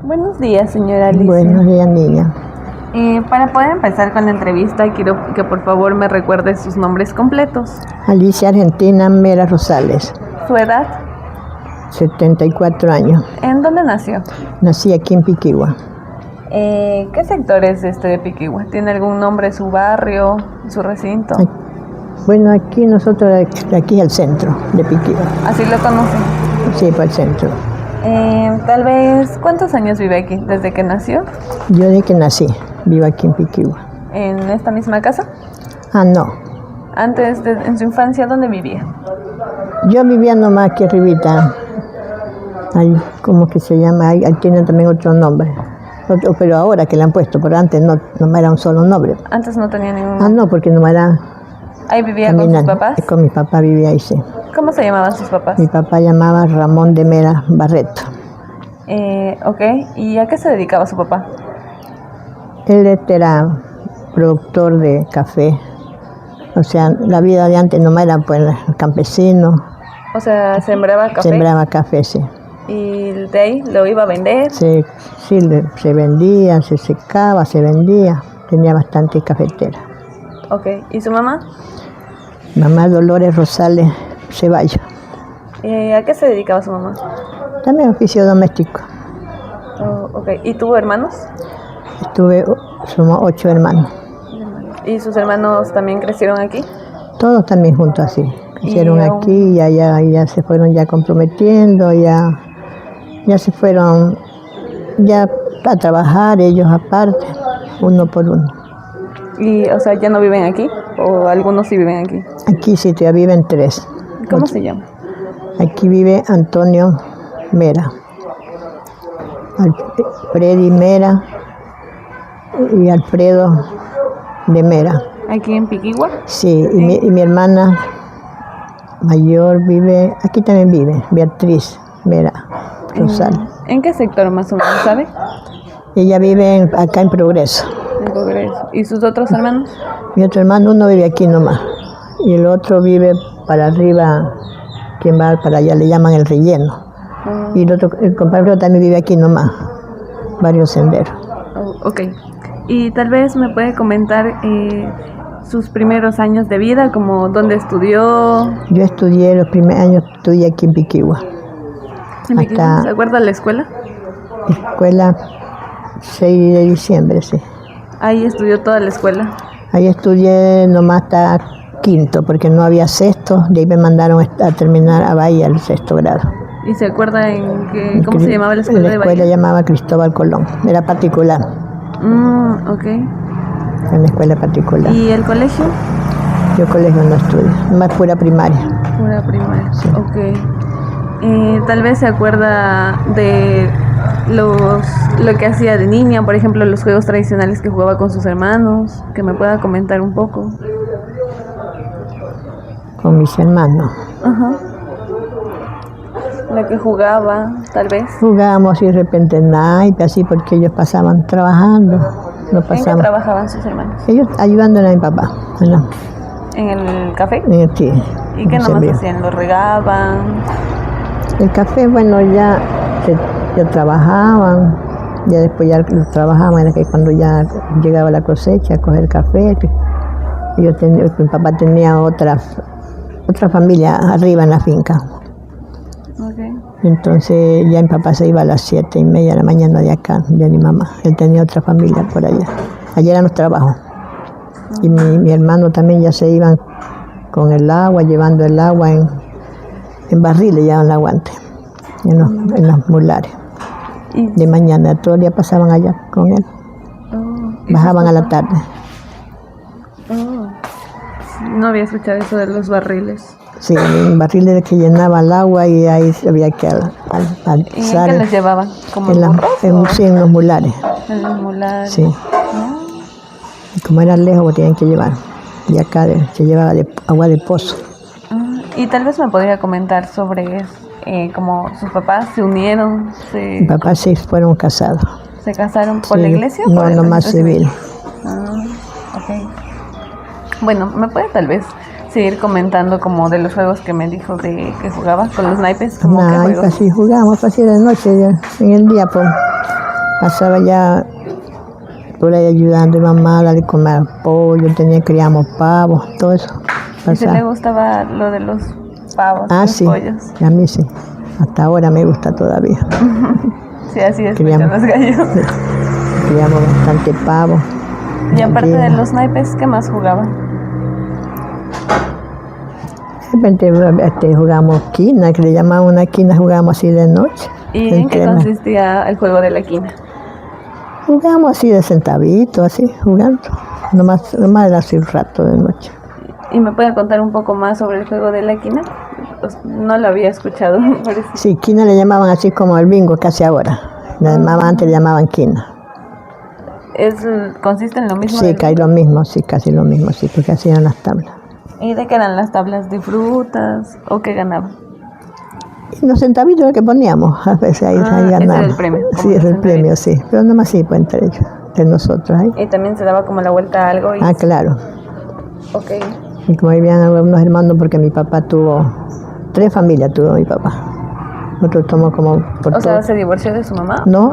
Buenos días, señora Alicia. Buenos días, niña. Para poder empezar con la entrevista, quiero que por favor me recuerde sus nombres completos. Alicia Argentina Mera Rosales, Su edad, 74 años. ¿en dónde nació? Nací aquí en Piquigua. ¿Qué sector es de Piquigua? ¿Tiene algún nombre su barrio, su recinto? Bueno, aquí nosotros, aquí es el centro de Piquigua. ¿Así lo conocen? Sí, para el centro. Tal vez, ¿cuántos años vive aquí? ¿Desde que nació? Yo desde que nací, vivo aquí en Piquigua. ¿En esta misma casa? Ah, no. Antes, en su infancia, ¿dónde vivía? Yo vivía nomás aquí arribita. Ahí, ¿cómo que se llama? Ahí tienen también otro nombre. Pero ahora que le han puesto, pero antes no era un solo nombre. Antes no tenía ningún... Ah, no, porque no era... ¿Ahí vivía con sus papás? Con mi papá vivía ahí, sí. ¿Cómo se llamaban sus papás? Mi papá llamaba Ramón de Mera Barreto. Ok, ¿y a qué se dedicaba su papá? Él era productor de café. O sea, la vida de antes no era pues campesino. O sea, sembraba café. Sembraba café, sí. ¿Y de ahí lo iba a vender? Sí, se vendía, se secaba, se vendía. Tenía bastante cafetera. Ok, ¿y su mamá? Mamá Dolores Rosales Ceballos. ¿A qué se dedicaba su mamá? También oficio doméstico. Ok, ¿y tuvo hermanos? Somos 8 hermanos. ¿Y sus hermanos también crecieron aquí? Todos también juntos así. Crecieron aquí y ya se fueron ya comprometiendo, ya se fueron ya a trabajar ellos aparte, uno por uno. ¿Y, o sea, ya no viven aquí? ¿O algunos sí viven aquí? Aquí sí, todavía viven 3. ¿Cómo se llama? Aquí vive Antonio Mera, Freddy Mera y Alfredo de Mera. ¿Aquí en Piquigua? Sí, y mi hermana mayor vive, aquí también vive, Beatriz Mera Rosales. ¿En qué sector más o menos, sabe? Ella vive acá en Progreso. En Progreso. ¿Y sus otros hermanos? Mi otro hermano, uno vive aquí nomás, y el otro vive para arriba, quien va para allá le llaman el relleno. Y el compañero también vive aquí nomás, varios senderos. Ok. Y tal vez me puede comentar sus primeros años de vida, como dónde estudió. Yo estudié los primeros años, estudié aquí en Piquigua. ¿Se acuerda de la escuela? Escuela 6 de diciembre, sí. Ahí estudió toda la escuela. Ahí estudié nomás hasta quinto, porque no había sexto, de ahí me mandaron a terminar a Bahía el 6º grado. ¿Y se acuerda cómo se llamaba la escuela de Bahía? La escuela llamaba Cristóbal Colón, era particular. Ok. Era una escuela particular. ¿Y el colegio? Yo colegio no estudio, más pura primaria. Pura primaria, sí. Ok. Tal vez se acuerda de lo que hacía de niña, por ejemplo, los juegos tradicionales que jugaba con sus hermanos, que me pueda comentar un poco. Con mis hermanos. Ajá. Lo que jugaba, tal vez. Jugábamos así de repente naipe, así porque ellos pasaban trabajando. ¿En qué trabajaban sus hermanos? Ellos ayudándole a mi papá. Bueno, ¿En el café? Sí. ¿Y qué nomás hacían? ¿Lo regaban? El café, bueno, ya trabajaban, ya después ya lo trabajaban, era que cuando ya llegaba la cosecha a coger café, mi papá tenía otra familia arriba en la finca. Okay. Entonces ya mi papá se iba a las 7:30 de la mañana de acá, de mi mamá. Él tenía otra familia por allá. Allá eran los trabajos. Y mi hermano también ya se iban con el agua, llevando el agua en barriles, llevaban el agua antes, en los mulares. De mañana, todo el día pasaban allá con él. Bajaban a la tarde. No había escuchado eso de los barriles. Sí, en barriles que llenaba el agua y ahí había que ¿Y en qué les llevaban? ¿Como en los mulares. En los mulares. Sí. Y como era lejos, tenían que llevar. Y acá se llevaba agua de pozo. Y tal vez me podría comentar sobre cómo sus papás se unieron. Mi papá se fueron casados. ¿Se casaron por la iglesia? No, nomás civil. Ok. Bueno, ¿me puede tal vez seguir comentando como de los juegos que me dijo que jugaba con los naipes? Así jugábamos así de noche, ya, en el día, pues. Pasaba ya por ahí ayudando a mi mamá a darle comer pollo, criamos pavos, todo eso. ¿Y si le gustaba lo de los pavos, los sí, pollos? A mí sí, hasta ahora me gusta todavía. Sí, así es, los gallos. Criamos bastante pavo. Y aparte de los naipes, ¿qué más jugaban? De repente jugamos quina, que le llamaban una quina, jugamos así de noche. ¿Y en qué consistía el juego de la quina? Jugamos así de centavito, así, jugando. Nomás era así un rato de noche. ¿Y me puede contar un poco más sobre el juego de la quina? Pues no lo había escuchado, parece. Sí, quina le llamaban así como el bingo casi ahora. Antes le llamaban quina. ¿Consiste en lo mismo? Sí, casi lo mismo, sí, porque hacían las tablas. ¿Y de qué eran las tablas? ¿De frutas o qué ganaban? Y los centavitos que poníamos, a veces ahí ganábamos. Ese era el premio. Sí, es el premio, sí. Pero nomás sí, pues entre ellos, entre nosotros ahí. ¿Y también se daba como la vuelta a algo? Claro. Ok. Y como vivían algunos hermanos, porque mi papá tuvo 3 familias, tuvo mi papá. Nosotros tomamos como por O sea, ¿se divorció de su mamá? No.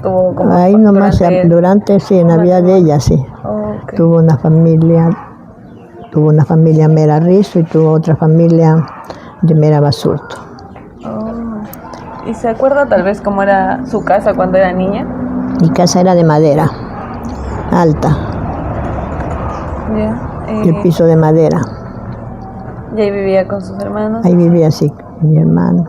Tuvo como ahí nomás, durante en la vida de ella, sí. Okay. Tuvo una familia Mera Rizo y tuvo otra familia de Mera Basurto. ¿Y se acuerda tal vez cómo era su casa cuando era niña? Mi casa era de madera, alta. Y el piso de madera. ¿Y ahí vivía con sus hermanos? Ahí vivía, sí, con mi hermano.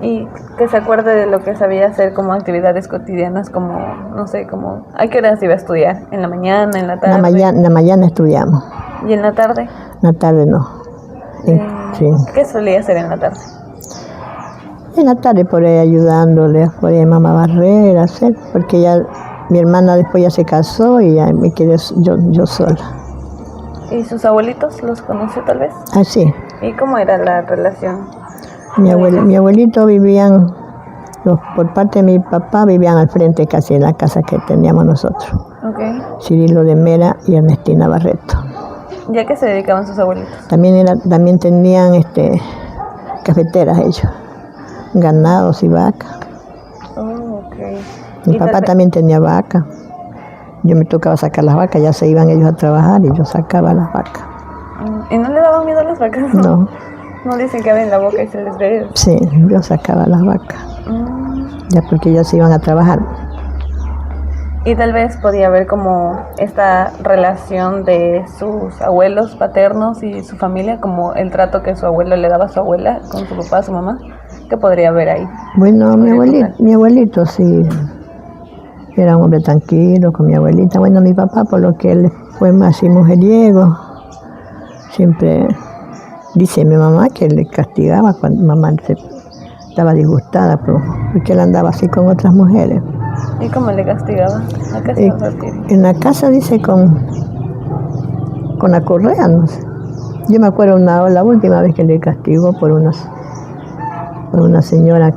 ¿Y que se acuerde de lo que sabía hacer como actividades cotidianas, como, no sé, como, ¿a qué horas iba a estudiar? ¿En la mañana, en la tarde? En la mañana estudiamos. ¿Y en la tarde? En la tarde no. Sí. ¿Qué solía hacer en la tarde? En la tarde por ahí ayudándole, por ahí mamá barrer, hacer, porque ya mi hermana después ya se casó y ya me quedé yo sola. ¿Y sus abuelitos los conoció tal vez? Sí. ¿Y cómo era la relación? Mi abuelito vivían, por parte de mi papá, vivían al frente casi en la casa que teníamos nosotros. Okay. Cirilo de Mera y Ernestina Barreto. ¿Y a qué se dedicaban sus abuelitos? También tenían cafeteras ellos, ganados y vacas. Okay. Mi papá también tenía vacas. Yo me tocaba sacar las vacas, ya se iban ellos a trabajar y yo sacaba las vacas. ¿Y no le daban miedo a las vacas? No. ¿No dicen que abren la boca y se les ve? Sí, yo sacaba las vacas. Ya porque ellos se iban a trabajar. Y tal vez podía haber como esta relación de sus abuelos paternos y su familia, como el trato que su abuelo le daba a su abuela con su papá, su mamá. ¿Qué podría haber ahí? Bueno, mi abuelito sí era un hombre tranquilo con mi abuelita. Bueno, mi papá, por lo que él fue más así mujeriego, siempre dice mi mamá que le castigaba cuando mamá estaba disgustada, porque él andaba así con otras mujeres. ¿Y cómo le castigaba? En la casa dice con la correa, no sé. Yo me acuerdo la última vez que le castigó por una señora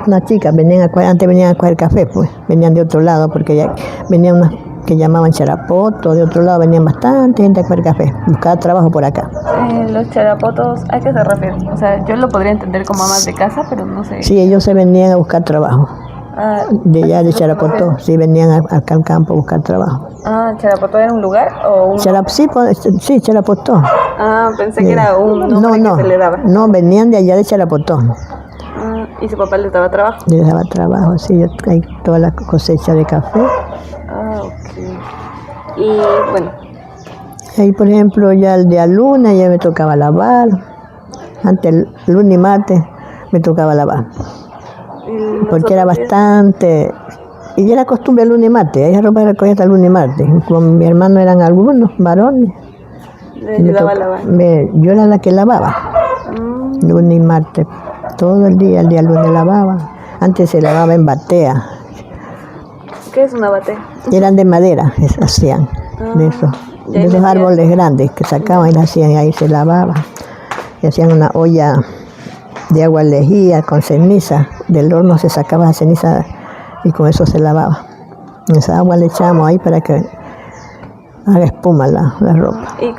una chica, antes venían a coger café, pues, venían de otro lado, porque ya venían unas que llamaban charapoto, de otro lado venían bastante gente a coger café, buscaba trabajo por acá. Los charapotos, ¿a qué se refieren? O sea, yo lo podría entender como amas de casa, pero no sé. Sí, ellos se venían a buscar trabajo. De allá de Charapotó, sí, venían acá al campo a buscar trabajo. ¿Charapotó era un lugar o un...? Sí, Charapotó. Pensé que era un nombre que se le daba. No, venían de allá de Charapotó. ¿Y su papá les daba trabajo? Les daba trabajo, sí, hay toda la cosecha de café. Ok. Y bueno. Ahí, por ejemplo, ya el día lunes ya me tocaba lavar. Antes, el lunes y martes, me tocaba lavar. Porque era bastante, y era costumbre el lunes y martes, esa ropa era cogida hasta el lunes y martes. Con mi hermano eran algunos varones. ¿Le ayudaba a lavar? Yo era la que lavaba, lunes y martes, todo el día lunes lavaba. Antes se lavaba en batea. ¿Qué es una batea? Eran de madera, hacían, de esos árboles grandes que sacaban y la hacían, y ahí se lavaba. Y hacían una olla de agua lejía con ceniza, del horno se sacaba la ceniza y con eso se lavaba. Esa agua le echábamos ahí para que haga espuma la ropa. ¿Y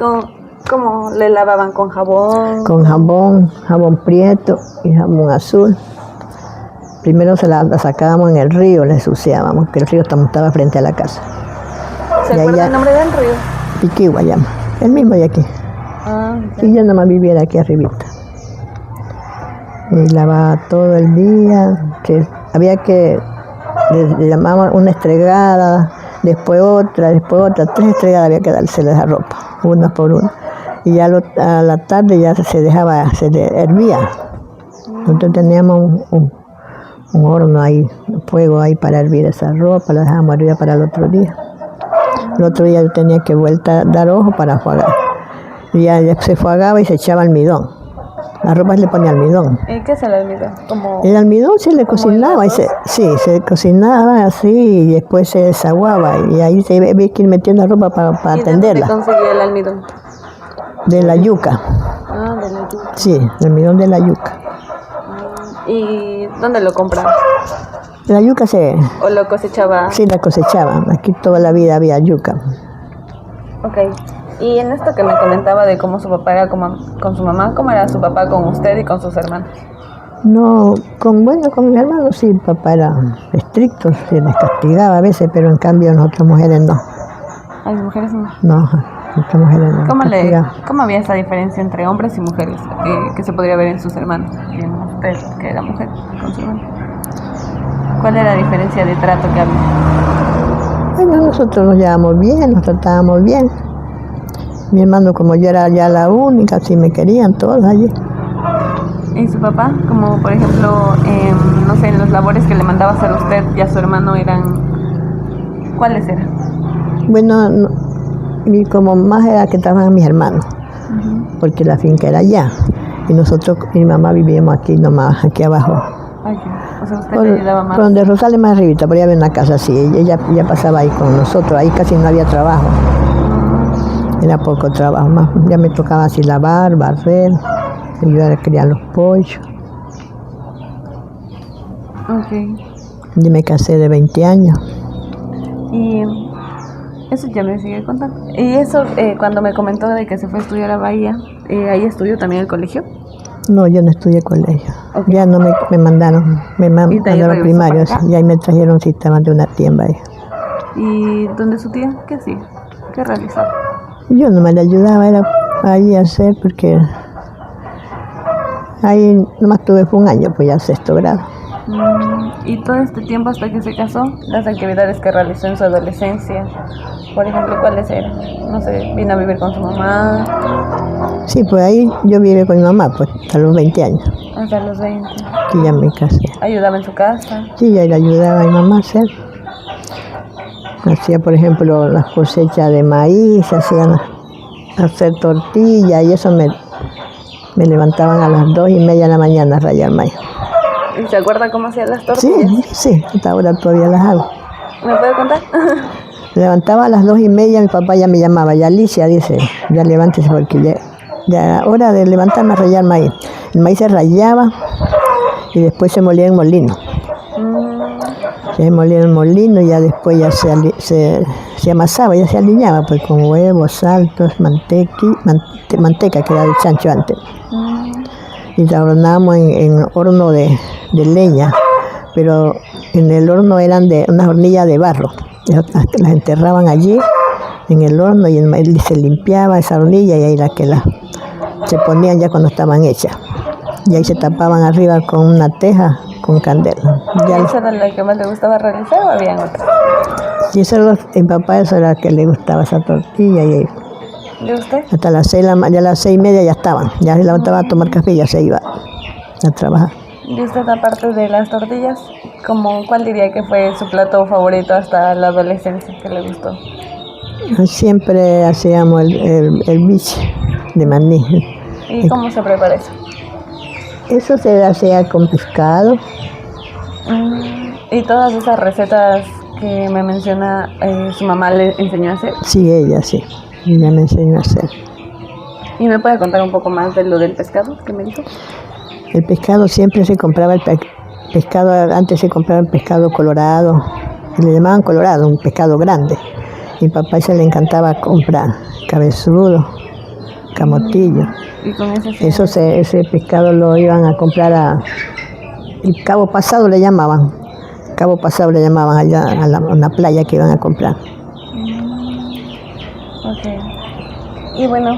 cómo le lavaban? ¿Con jabón? Con jabón prieto y jabón azul. Primero la sacábamos en el río, la ensuciábamos, que el río estaba frente a la casa. ¿Se acuerda el nombre del río? Piquigua llama, el mismo de aquí. Okay. Y yo nomás viviera aquí arribita. Y lavaba todo el día, que había que, le llamaban una estregada, después otra, 3 estregadas había que darse la ropa, una por una. Y ya a la tarde ya se hervía. Nosotros teníamos un horno ahí, un fuego ahí para hervir esa ropa, la dejábamos hervir para el otro día. El otro día yo tenía que dar ojo para enjuagar. Y ya se enjuagaba y se echaba almidón. La ropa se le ponía almidón. ¿Y qué es el almidón? El almidón se le cocinaba, se cocinaba así y después se desaguaba y ahí se había que ir metiendo la ropa para tenderla. ¿Y dónde conseguía el almidón? De la yuca. Ah, de la yuca. Sí, el almidón de la yuca. ¿Y dónde lo compraba? La yuca ¿O lo cosechaba? Sí, la cosechaban. Aquí toda la vida había yuca. Ok. Y en esto que me comentaba de cómo su papá era con su mamá, ¿cómo era su papá con usted y con sus hermanos? No, con mi hermano sí, el papá era estricto, se les castigaba a veces, pero en cambio nosotras mujeres no. ¿A las mujeres no? No, nuestras mujeres no. ¿Cómo había esa diferencia entre hombres y mujeres que se podría ver en sus hermanos y en usted, que era mujer, con su hermano? ¿Cuál era la diferencia de trato que había? Bueno, nosotros nos llevábamos bien, nos tratábamos bien. Mi hermano, como yo era ya la única, sí me querían todos allí. ¿Y su papá? Como por ejemplo, no sé, en las labores que le mandaba hacer usted y a su hermano ¿cuáles eran? Bueno, y como más era que trabajaban mis hermanos, porque la finca era allá. Y nosotros, mi mamá vivíamos aquí nomás, aquí abajo. Ay, o sea, usted le ayudaba más. Donde Rosales más arribita, por ahí había una casa así, ella pasaba ahí con nosotros, ahí casi no había trabajo. Era poco trabajo, más ya me tocaba así lavar, barrer, ayudar a criar los pollos. Okay. Y me casé de 20 años. Y eso ya me sigue contando. Y eso, cuando me comentó de que se fue a estudiar a Bahía, ¿ahí estudió también el colegio? No, yo no estudié colegio. Okay. Ya no me mandaron, mandaron primarios y ahí me trajeron sistemas de una tienda ahí. ¿Y dónde su tía? ¿Qué hacía? ¿Qué realizaba? Yo no me la ayudaba, era ahí a hacer porque ahí nomás tuve fue un año, pues ya 6º grado. ¿Y todo este tiempo hasta que se casó, las actividades que realizó en su adolescencia, por ejemplo, cuáles eran? No sé, ¿vino a vivir con su mamá? Sí, pues ahí yo viví con mi mamá, pues hasta los 20 años. Hasta los 20. Y ya me casé. ¿Ayudaba en su casa? Sí, ya le ayudaba a mi mamá a hacer. Hacía, por ejemplo, las cosechas de maíz, hacían hacer tortillas y eso me levantaban a las 2:30 de la mañana a rallar maíz. ¿Y se acuerda cómo hacían las tortillas? Sí, hasta ahora todavía las hago. ¿Me puede contar? Me levantaba a las 2:30, mi papá ya me llamaba, ya Alicia, dice, ya levántese porque ya era hora de levantarme a rallar maíz. El maíz se rallaba y después se molía en molino. Se molía en molino y ya después ya se amasaba, ya se aliñaba pues con huevos, saltos, manteca que era de chancho antes. Y la hornábamos en horno de leña, pero en el horno eran de unas hornillas de barro. Las enterraban allí en el horno y se limpiaba esa hornilla y ahí se ponían ya cuando estaban hechas. Y ahí se tapaban arriba con una teja con candela. ¿Esa era la que más le gustaba realizar o había otra? Y mi papá eso era que le gustaba esa tortilla y ¿de usted? Hasta las 6:30 ya estaban. Ya se levantaba a tomar café y ya se iba a trabajar. ¿Y usted, aparte de las tortillas, cuál diría que fue su plato favorito hasta la adolescencia que le gustó? Siempre hacíamos el biche de maní. ¿Y cómo se prepara eso? Eso se hacía con pescado. ¿Y todas esas recetas que me menciona, su mamá le enseñó a hacer? Sí, ella me enseñó a hacer. ¿Y me puede contar un poco más de lo del pescado que me dijo? El pescado siempre se compraba, antes se compraba el pescado colorado, le llamaban colorado, un pescado grande. Mi papá se le encantaba comprar cabezudo, camotillo. ¿Y con ese ese pescado lo iban a comprar el Cabo Pasado le llamaban. Cabo Pasado le llamaban allá a una playa que iban a comprar. Ok. Y bueno,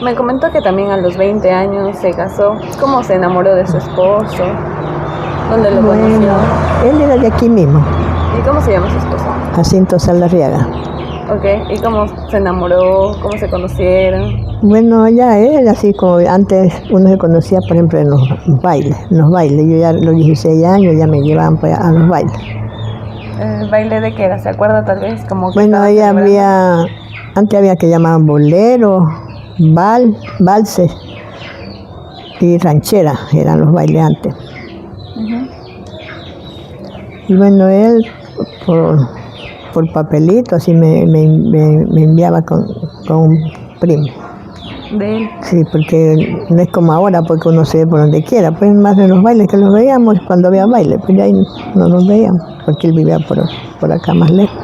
me comentó que también a los 20 años se casó. ¿Cómo se enamoró de su esposo? ¿Dónde lo conoció? Él era de aquí mismo, ¿Y cómo se llama su esposo? Jacinto Saldarriaga. Ok. ¿Y cómo se enamoró? ¿Cómo se conocieron? Bueno, ya él, así como antes uno se conocía, por ejemplo, en los bailes. Yo ya a los 16 años ya me llevaban pues, a los bailes. ¿El baile de qué era? ¿Se acuerda tal vez? Como que Bueno, estaba ahí celebrando. antes había que llamaban bolero, valses y ranchera, eran los bailes antes. Ujú. Y bueno, él por papelito así me enviaba con un primo. De él. Sí, porque no es como ahora, porque uno se ve por donde quiera, pues más en los bailes que los veíamos, cuando había baile, pues ya ahí no nos veíamos, porque él vivía por acá más lejos.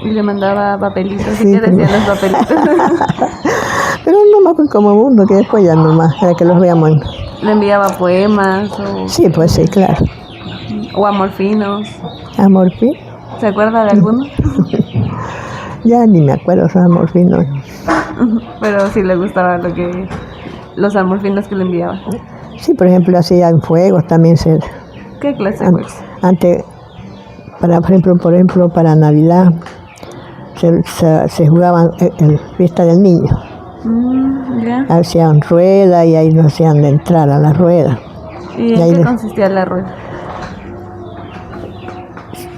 Y le mandaba papelitos. Sí, ¿Y qué decían los papelitos? Pero no más como uno, que después ya nomás, era que los veíamos. Le enviaba poemas Sí, pues sí, claro. o amorfinos. Amorfino, ¿Se acuerda de alguno? ya ni me acuerdo, esos amorfinos. Pero sí le gustaba los amorfinos que le enviaba. Sí, por ejemplo, hacían fuegos también. ¿Qué clase de juegos? Antes, por ejemplo, para Navidad, se jugaban el fiesta del niño. Ya. Hacían rueda y ahí nos hacían de entrar a la rueda. ¿Y en qué consistía la rueda?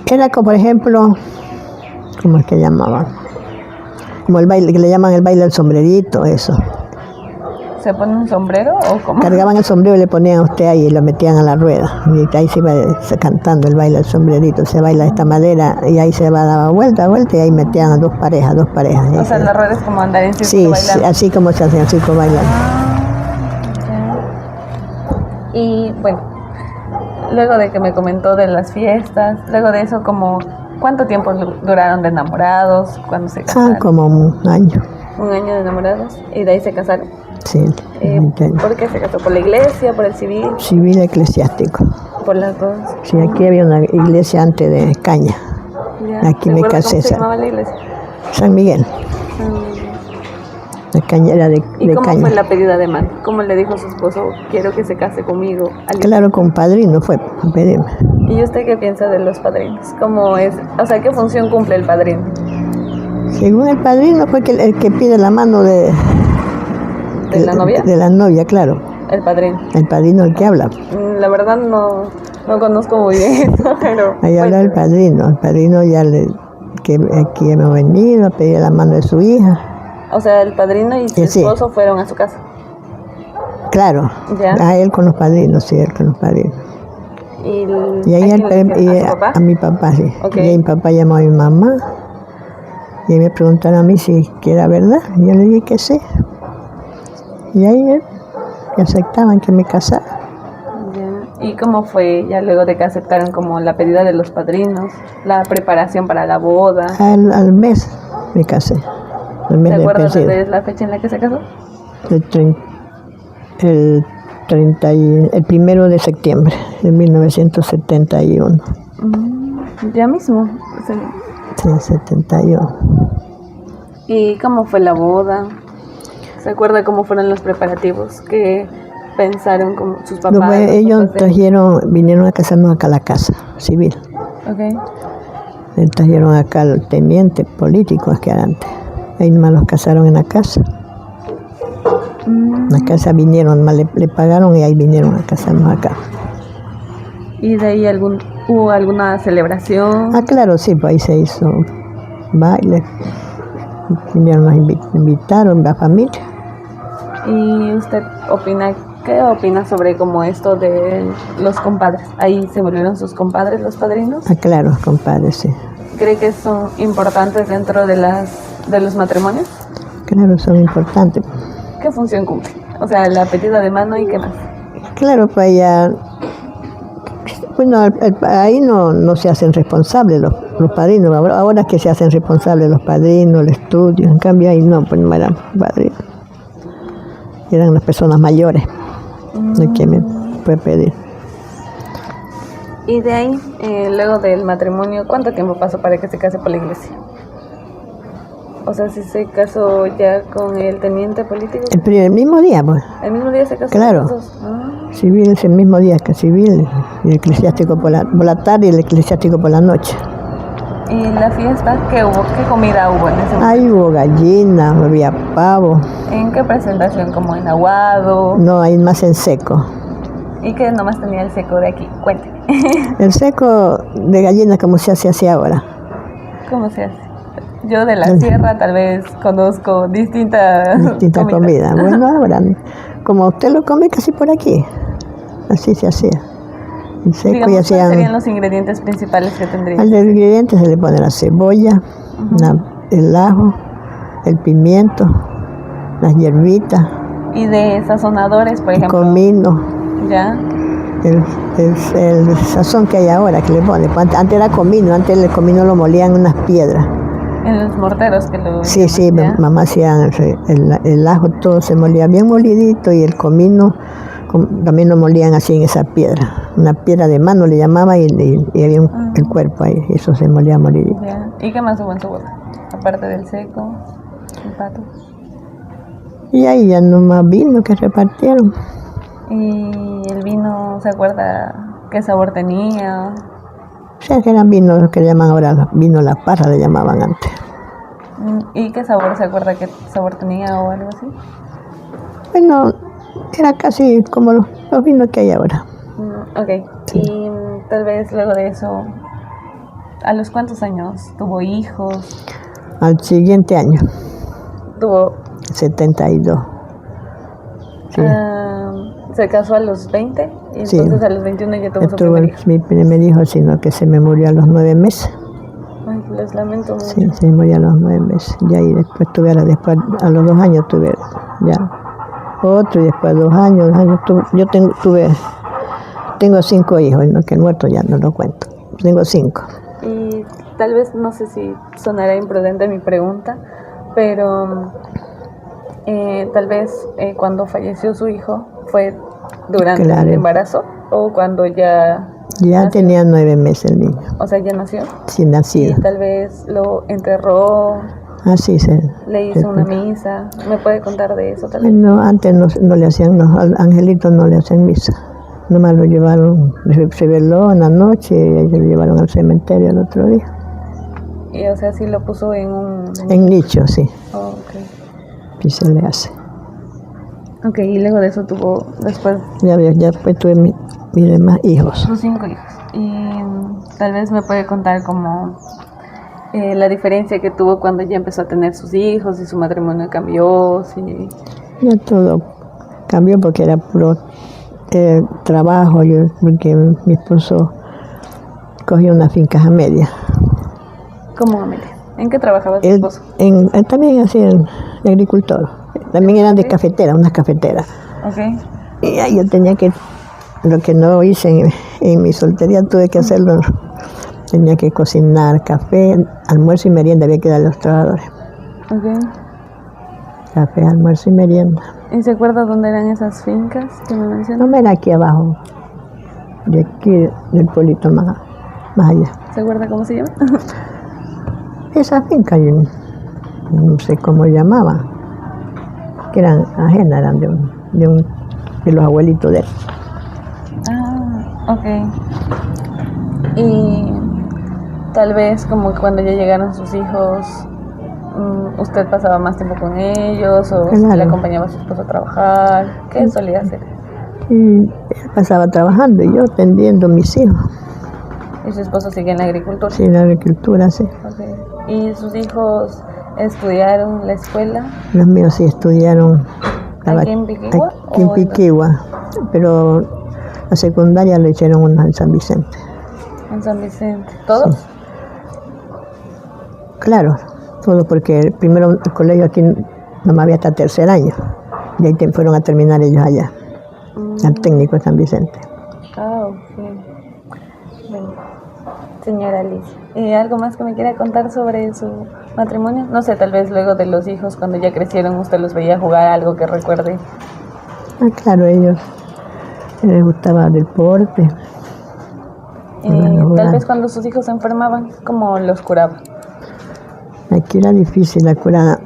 Era como, por ejemplo, ¿cómo es que llamaban? Como el baile, que le llaman el baile del sombrerito, eso. ¿Se pone un sombrero o cómo? Cargaban el sombrero y le ponían a usted ahí y lo metían a la rueda. Y ahí se iba cantando el baile del sombrerito. Se baila esta madera y ahí se va a dar vuelta y ahí metían a dos parejas. O sea, la rueda es como andar en círculo sí, bailando. Sí, así como se hacía en círculo bailando. Y bueno, luego de que me comentó de las fiestas, luego de eso, como ¿cuánto tiempo duraron de enamorados? ¿Cuándo se casaron? Como un año. Un año de enamorados y de ahí se casaron. Sí. ¿Por qué se casó? ¿Por la iglesia? ¿Por el civil? Civil eclesiástico. Por las dos. Sí, aquí había una iglesia antes de Caña. Ya. Aquí me casé. ¿Cómo se llamaba la iglesia? San Miguel. La Caña era de ¿Y cómo Caña. fue la pedida de mano? ¿Cómo le dijo a su esposo, quiero que se case conmigo? Claro, con padrino fue a pedirme. ¿Y usted qué piensa de los padrinos? ¿Cómo es? O sea, ¿qué función cumple el padrino? Según el padrino fue el que pide la mano ¿De la novia? De la novia, claro. El padrino. El padrino el que habla. La verdad no conozco muy bien eso, pero... Ahí habla el padrino. El padrino que aquí hemos venido a pedir la mano de su hija. O sea, el padrino y su esposo fueron a su casa. Claro. ¿Ya? A él con los padrinos, sí, él con los padrinos. ¿Y ahí ¿a su papá? A mi papá, sí. Okay. Y ahí mi papá llamó a mi mamá. Y ahí me preguntaron a mí si era verdad. Y yo le dije que sí. Y ahí aceptaban que me casara. Ya. ¿Y cómo fue ya luego de que aceptaron como la pedida de los padrinos, la preparación para la boda? Al mes me casé. ¿Se acuerdan de la fecha en la que se casó? El 1 de septiembre de 1971. Ya mismo. Sí, 71. ¿Y cómo fue la boda? ¿Se acuerda cómo fueron los preparativos? ¿Qué pensaron como sus papás? No, pues, ellos vinieron a casarnos acá a la casa civil. Okay. Trajeron acá al teniente político que era antes. Ahí nomás los casaron en la casa. En la casa vinieron, le pagaron y ahí vinieron a casarnos acá. ¿Y de ahí hubo alguna celebración? Claro, sí, pues ahí se hizo baile. Vinieron, nos invitaron, la familia. ¿Y usted qué opina sobre como esto de los compadres? ¿Ahí se volvieron sus compadres los padrinos? Claro, compadres, sí. ¿Cree que son importantes dentro de los matrimonios? Claro, son importantes. ¿Qué función cumple? O sea, la pedida de mano y qué más. Claro, pues allá, bueno, ahí no se hacen responsables los padrinos. Ahora es que se hacen responsables los padrinos, el estudio. En cambio ahí no, pues no eran padrinos. Eran las personas mayores, lo que me puede pedir. Y de ahí, luego del matrimonio, ¿cuánto tiempo pasó para que se case por la iglesia? O sea, si se casó ya con el teniente político. El mismo día, pues. ¿El mismo día se casó? Claro. Los dos? Ah. Civil es el mismo día que civil, y el eclesiástico por la tarde y el eclesiástico por la noche. ¿Y la fiesta qué hubo? ¿Qué comida hubo en ese momento? Ahí hubo gallina, había pavo. ¿En qué presentación? ¿Como en aguado? No, hay más en seco. ¿Y qué nomás tenía el seco de aquí? Cuente. El seco de gallina como se hace así ahora. ¿Cómo se hace? Yo de la sierra tal vez conozco distinta comida. Bueno, ahora, como usted lo come casi por aquí, así se hacía. El seco. Digamos, y hacían, ¿cuáles serían los ingredientes principales que tendría? Al ingrediente se le pone la cebolla, el ajo, el pimiento, las hierbitas. ¿Y de sazonadores, por ejemplo? Comino. ¿Ya? El sazón que hay ahora que le pone. Antes era comino, antes el comino lo molían en unas piedras. En los morteros que lo... Sí, sí, mamá hacía el ajo, todo se molía bien molidito y el comino también lo molían así en esa piedra. Una piedra de mano le llamaba y había el cuerpo ahí, eso se molía molidito. Ya. ¿Y qué más hubo en su boda? Aparte del seco, el pato. Y ahí ya nomás vino que repartieron. ¿Y el vino, se acuerda qué sabor tenía? O sea, que eran vinos que llaman ahora, vino La Parra le llamaban antes. ¿Y qué sabor, se acuerda qué sabor tenía o algo así? Bueno, era casi como los vinos que hay ahora. Ok, sí. Y tal vez luego de eso, ¿a los cuántos años tuvo hijos? Al siguiente año. Tuvo... 72. Sí. ¿Se casó a los 20? Y entonces a los 21 ya tuvo su primer hijo. Mi primer hijo, sino que se me murió a los 9 meses. Ay, les lamento mucho. Sí, se me murió a los 9 meses. Y ahí después a los 2 años tuve ya otro, y después 2 años. Tengo 5 hijos, y no, que muerto ya no lo cuento. Tengo 5. Y tal vez, no sé si sonará imprudente mi pregunta, pero tal vez cuando falleció su hijo fue durante el embarazo o cuando ya nació. Tenía 9 meses el niño. O sea, ya nació. Sí, nacido. Y tal vez lo enterró. Sí, le hizo una misa. ¿Me puede contar de eso tal vez? No, antes no le hacían, los angelitos no le hacían misa. Nomás lo llevaron, se veló en la noche y lo llevaron al cementerio el otro día. Y o sea, sí lo puso en un... En nicho, sí. Oh, ok. Y se le hace. Ok, y luego de eso tuvo después... Ya después tuve mis demás hijos. Sus 5 hijos. Y tal vez me puede contar como la diferencia que tuvo cuando ya empezó a tener sus hijos y su matrimonio cambió. Sí. Ya todo cambió porque era puro trabajo, porque mi esposo cogió unas fincas a media. ¿Cómo a media? ¿En qué trabajaba su esposo? Él también hacía agricultor. También eran de cafetera, unas cafeteras. Okay. Y ahí yo tenía que, lo que no hice en mi soltería, tuve que hacerlo. Tenía que cocinar café, almuerzo y merienda, había que darle a los trabajadores. Okay. Café, almuerzo y merienda. ¿Y se acuerda dónde eran esas fincas que me mencionó? No, era aquí abajo, de aquí del pueblito más allá. ¿Se acuerda cómo se llama? Esa finca, yo no sé cómo llamaban, que eran ajenas, eran de los abuelitos de él. Ok. Y tal vez como cuando ya llegaron sus hijos, ¿usted pasaba más tiempo con ellos o le acompañaba a su esposo a trabajar? ¿Qué solía hacer? Y él pasaba trabajando y yo atendiendo a mis hijos. ¿Y su esposo sigue en la agricultura? Sí, en la agricultura, sí. Okay. ¿Y sus hijos estudiaron la escuela? Los míos sí estudiaron. ¿Aquí en Piquigua? Aquí en Piquigua, pero la secundaria lo hicieron una en San Vicente. ¿En San Vicente? ¿Todos? Sí. Claro, todos, porque primero el colegio aquí nomás había hasta 3er año. Y ahí fueron a terminar ellos allá, al técnico de San Vicente. Bueno, señora Alicia, ¿algo más que me quiera contar sobre su matrimonio? No sé, tal vez luego de los hijos, cuando ya crecieron, usted los veía jugar, algo que recuerde. Claro, ellos les gustaba el deporte. Tal vez cuando sus hijos se enfermaban, ¿cómo los curaba? Aquí era difícil la curada,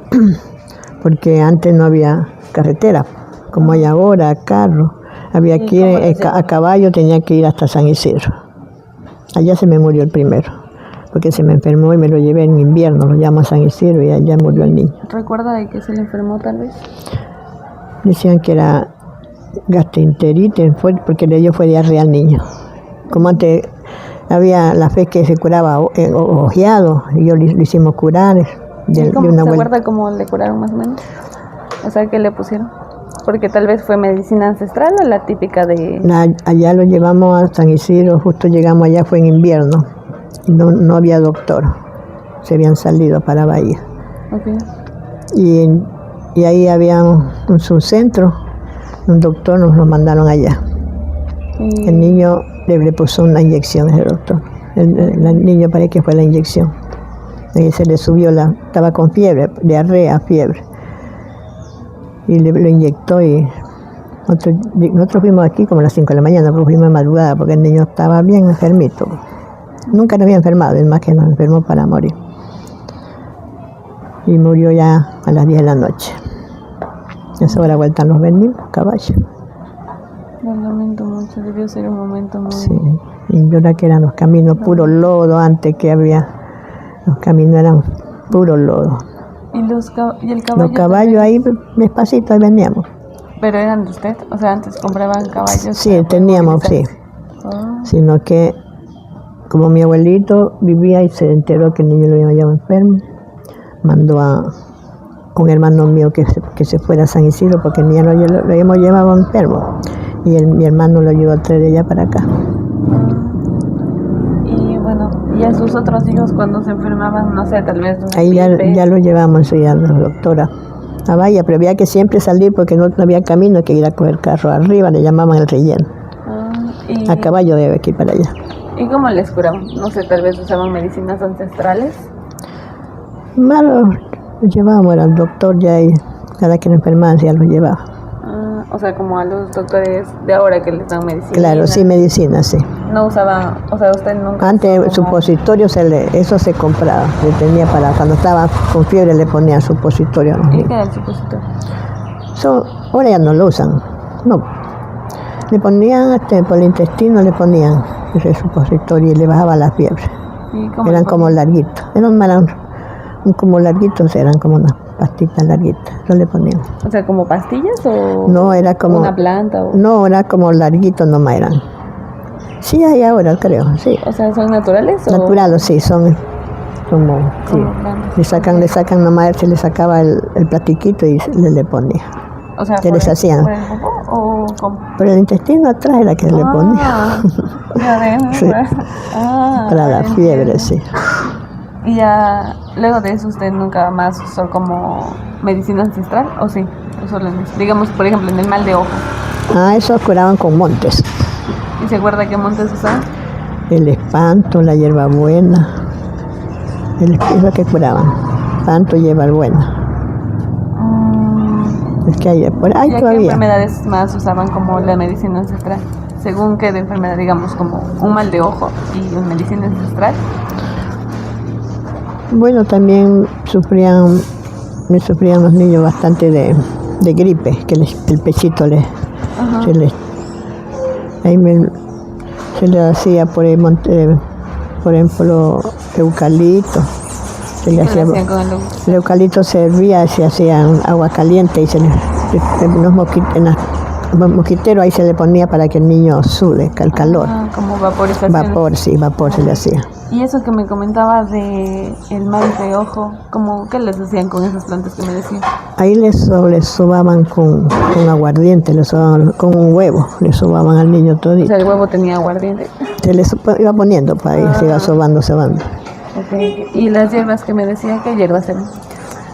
porque antes no había carretera, como hay ahora, carro. Había que ir a caballo, tenía que ir hasta San Isidro. Allá se me murió el primero, porque se me enfermó y me lo llevé en invierno, lo llamo a San Isidro y allá murió el niño. ¿Recuerda de que se le enfermó tal vez? Decían que era gastroenteritis, porque le dio fue diarrea al niño. Como antes había la fe que se curaba ojeado, y yo lo hicimos curar. ¿Se acuerda cómo le curaron más o menos? O sea, ¿qué le pusieron? Porque tal vez fue medicina ancestral o la típica de... Allá lo llevamos a San Isidro, justo llegamos allá, fue en invierno, y no había doctor, se habían salido para Bahía. Okay. Y ahí había un centro, un doctor, nos lo mandaron allá. El niño le puso una inyección ese doctor, el niño parece que fue la inyección, y se le subió, estaba con fiebre, diarrea, fiebre. Y lo inyectó y nosotros fuimos aquí como a las 5 de la mañana, pero fuimos de madrugada porque el niño estaba bien enfermito. Nunca nos había enfermado, es más que nos enfermó para morir. Y murió ya a las 10 de la noche. A esa hora vuelta nos vendimos, caballos. Lo lamento mucho, debió ser un momento muy... Sí, y yo era que eran los caminos puro lodo, antes que había, los caminos eran puro lodo. ¿Y el caballo? Los caballos ahí despacito, ahí veníamos. ¿Pero eran de usted? O sea, antes compraban caballos. Sí, teníamos, sí. Sino que como mi abuelito vivía y se enteró que el niño lo había llevado enfermo, mandó a un hermano mío que se fuera a San Isidro porque el niño lo habíamos llevado enfermo. Y mi hermano lo ayudó a traer de allá para acá. Y bueno, ¿y a sus otros hijos cuando se enfermaban, no sé, tal vez? Ahí ya lo llevamos ya a la doctora a Bahía, pero había que siempre salir porque no había camino, que ir a coger carro arriba, le llamaban el relleno. A caballo de aquí para allá. ¿Y cómo les curaban? No sé, tal vez usaban medicinas ancestrales. Malo, los llevábamos al doctor ya y cada que nos enfermaban ya los llevaba. O sea, como a los doctores de ahora que les dan medicina. Claro, sí, medicina, sí. No usaba, o sea, usted nunca... Antes supositorio eso se compraba, le tenía para, cuando estaba con fiebre le ponían supositorio. ¿Y qué era el supositorio? Ahora ya no lo usan, no. Le ponían, por el intestino le ponían ese supositorio y le bajaba la fiebre. Eran como larguitos, eran como larguitos, eran como unas pastitas larguitas, eso le ponían. O sea, ¿como pastillas o...? No, era como... ¿Una planta o...? No, era como larguitos nomás eran. Sí, hay ahora, creo, sí. O sea, ¿son naturales o...? Naturales, sí, son como... Sí. Le sacan nomás, se le sacaba el platiquito y le ponía. O sea, se les hacían. ¿por el popó o cómo? Por el intestino atrás era que le ponía. Ya ves, sí. Para la fiebre, sí. ¿Y ya luego de eso usted nunca más usó como medicina ancestral o sí? O solo digamos, por ejemplo, en el mal de ojo. Eso curaban con montes. ¿Y se acuerda qué montes usaban? El espanto, la hierbabuena. Es lo que curaban. Espanto, hierbabuena. Es que hay por ahí todavía. ¿Qué enfermedades más usaban como la medicina ancestral? Según qué de enfermedad, digamos, como un mal de ojo y una medicina ancestral. Bueno, también sufrían los niños bastante de gripe, que el pechito se le hacía por ejemplo, eucalipto. ¿Qué le hacían con el eucalipto se hervía, se hacía agua caliente y en los mosquiteros ahí se le ponía para que el niño sude, el calor. Como vaporización. Vapor, sí, vapor se le hacía. Y eso que me comentaba de el mal de ojo, ¿qué les hacían con esas plantas que me decían? Ahí les sobaban con aguardiente, les sobaban con un huevo, le sobaban al niño todito. O sea, el huevo tenía aguardiente. Se les iba poniendo para ahí, se iba sobando. Okay. ¿Y las hierbas que me decían, qué hierbas eran?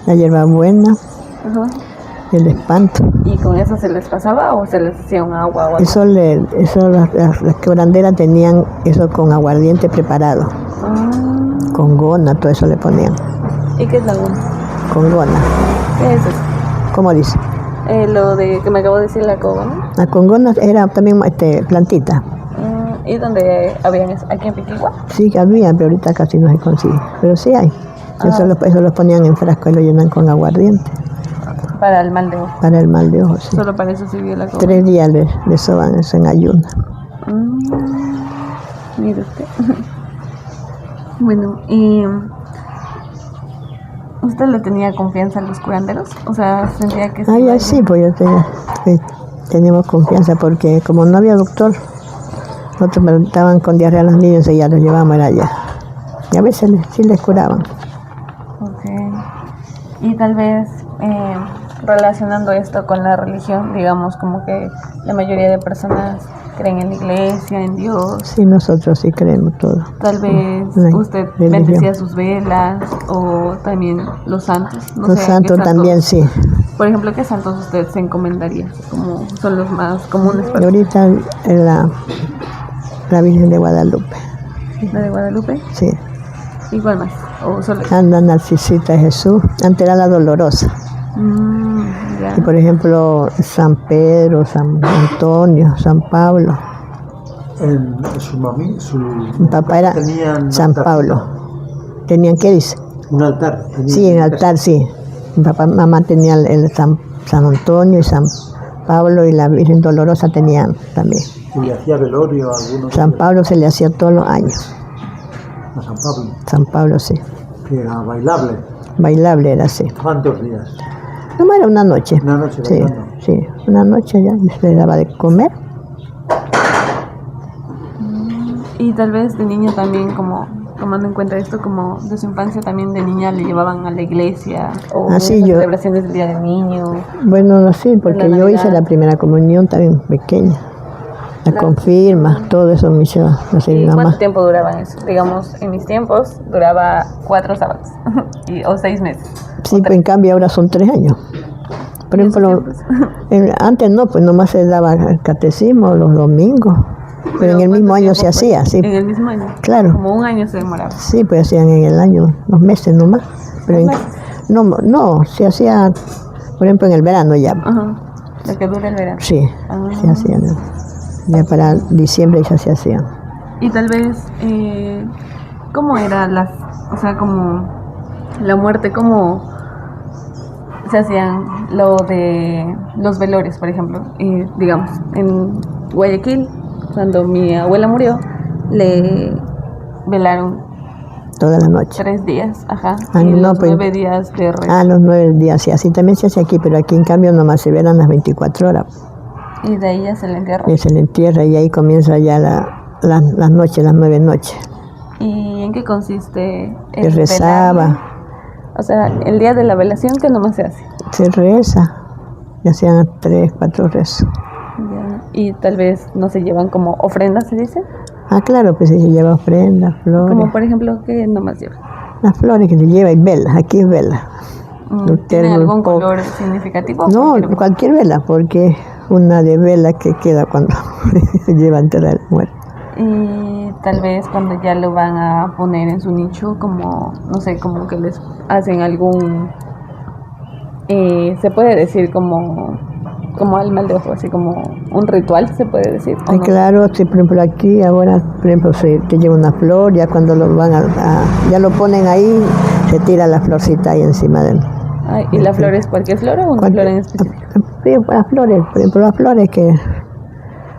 La hierbabuena, el espanto. ¿Y con eso se les pasaba o se les hacía un agua? Eso las quebranderas tenían eso con aguardiente preparado. Con gona, todo eso le ponían. ¿Y qué es la gona? Con gona. ¿Qué es eso? ¿Cómo dice? Lo de que me acabo de decir, la cogona. La congona era también plantita. ¿Y dónde habían eso? ¿Aquí en Piquigua? Sí, que había, pero ahorita casi no se consigue. Pero sí hay. Eso los ponían en frasco y lo llenan con aguardiente. Para el mal de ojo. Para el mal de ojo, sí. Solo para eso sirvió la copa. 3 días le soban eso en ayuno. Mire usted. Bueno, y ¿usted le tenía confianza a los curanderos? O sea, sentía que... Ya sí, pues teníamos confianza porque como no había doctor, nosotros estaban con diarrea a los niños y ya los llevábamos allá. Y a veces sí les curaban. Ok. Y tal vez relacionando esto con la religión, digamos como que la mayoría de personas creen en la iglesia, en Dios. Sí, nosotros sí creemos todo. Tal vez usted bendecía sus velas o también los santos. No los sé, santos también, sí. Por ejemplo, ¿qué santos usted se encomendaría? Como son los más comunes. Y ahorita la Virgen de Guadalupe. ¿La de Guadalupe? Sí. ¿Y cuál más? ¿O solo? Anda Narcisita de Jesús. Antes era la Dolorosa. Ya. Y por ejemplo, San Pedro, San Antonio, San Pablo. Su papá era San Pablo. ¿Tenían qué dice? Un altar. Sí, un altar, sí. Mi mamá tenía el San Antonio y San Pablo, y la Virgen Dolorosa tenían también. ¿Y le hacía velorio a algunos? San Pablo se le hacía todos los años. ¿A San Pablo? San Pablo, sí. Que era bailable. Bailable era, sí. ¿Cuántos días? No, era una noche. Una noche sí, bailando. Sí, una noche ya, y se le daba de comer. Y tal vez de niño también, como tomando en cuenta esto, como de su infancia también de niña le llevaban a la iglesia o Así celebraciones del Día del Niño. Bueno, no sí, porque yo hice la primera comunión también pequeña. La confirma, todo eso me hizo hacer mi mamá. ¿Cuánto tiempo duraban eso? Digamos, en mis tiempos duraba 4 sábados o 6 meses. Sí, pues en cambio ahora son 3 años. Por ejemplo, antes no, pues nomás se daba el catecismo los domingos. Pero en el mismo año se hacía, sí. En el mismo año. Claro. Como un año se demoraba. Sí, pues hacían en el año, 2 meses nomás. Pero no, se hacía, por ejemplo, en el verano ya. Ajá. Lo que dura el verano. Sí, se hacían. Ya para diciembre ya se hacían. Y tal vez, ¿cómo era como la muerte, cómo se hacían lo de los velorios, por ejemplo? Digamos, en Guayaquil, cuando mi abuela murió, le velaron toda la noche. 3 días, ajá. Y no, pues, 9 días de rezo. Los 9 días, sí, así también se hace aquí, pero aquí en cambio nomás se velan las 24 horas. Y de ahí ya se le entierra. Y se le entierra y ahí comienza ya las noches, las 9 noches. ¿Y en qué consiste? Se rezaba. O sea, el día de la velación, ¿qué nomás se hace? Se reza. Y hacían 3, 4 rezos. Ya. Y tal vez no se llevan como ofrendas, ¿se dice? Claro, pues se lleva ofrendas, flores. Como por ejemplo, ¿qué nomás lleva? Las flores que se lleva y velas, aquí es vela. ¿Tiene algún color significativo? No, cualquier vela, porque una de vela que queda cuando se lleva a enterrar el muerto. Y tal vez cuando ya lo van a poner en su nicho, como, no sé, como que les hacen algún, se puede decir como al mal de ojo, así como un ritual, se puede decir. No? Claro, sí, por ejemplo aquí ahora, por ejemplo, se te lleva una flor, ya cuando lo van ya lo ponen ahí, se tira la florcita ahí encima de él. ¿Y la flor es cualquier flor o una flor en específico? Sí, las flores, por ejemplo, las flores que,